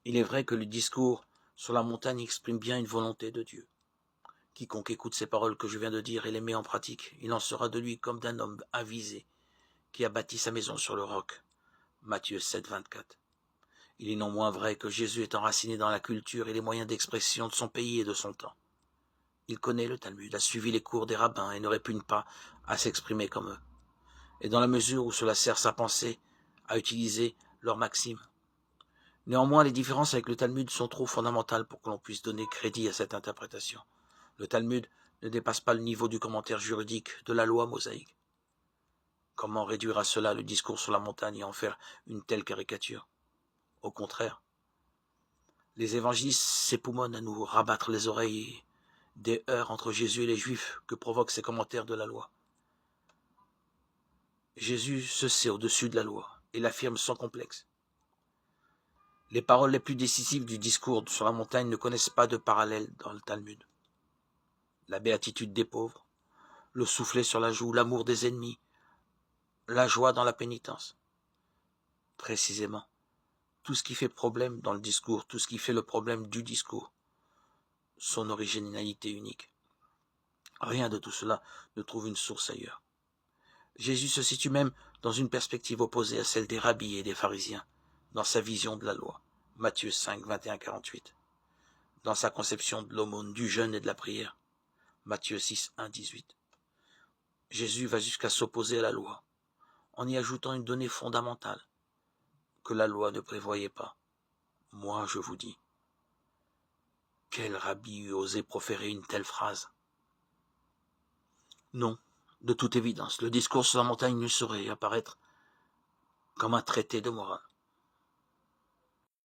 Il est vrai que le discours sur la montagne exprime bien une volonté de Dieu. Quiconque écoute ces paroles que je viens de dire et les met en pratique, il en sera de lui comme d'un homme avisé qui a bâti sa maison sur le roc. Matthieu 7, 24. Il est non moins vrai que Jésus est enraciné dans la culture et les moyens d'expression de son pays et de son temps. Il connaît le Talmud, a suivi les cours des rabbins et ne répugne pas à s'exprimer comme eux. Et dans la mesure où cela sert sa pensée à utiliser leurs maximes. Néanmoins, les différences avec le Talmud sont trop fondamentales pour que l'on puisse donner crédit à cette interprétation. Le Talmud ne dépasse pas le niveau du commentaire juridique de la loi mosaïque. Comment réduire à cela le discours sur la montagne et en faire une telle caricature? Au contraire, les évangélistes s'époumonnent à nous rabattre les oreilles des heurts entre Jésus et les Juifs que provoquent ces commentaires de la loi. Jésus se sait au-dessus de la loi et l'affirme sans complexe. Les paroles les plus décisives du discours sur la montagne ne connaissent pas de parallèle dans le Talmud. La béatitude des pauvres, le soufflet sur la joue, l'amour des ennemis, la joie dans la pénitence. Précisément, tout ce qui fait problème dans le discours, tout ce qui fait le problème du discours, son originalité unique. Rien de tout cela ne trouve une source ailleurs. Jésus se situe même dans une perspective opposée à celle des rabbis et des pharisiens, dans sa vision de la loi. Matthieu 5, 21-48. Dans sa conception de l'aumône, du jeûne et de la prière. Matthieu 6, 1, 18. Jésus va jusqu'à s'opposer à la loi, en y ajoutant une donnée fondamentale que la loi ne prévoyait pas. Moi, je vous dis, quel rabbi eût osé proférer une telle phrase? Non, de toute évidence, le discours sur la montagne ne saurait apparaître comme un traité de morale.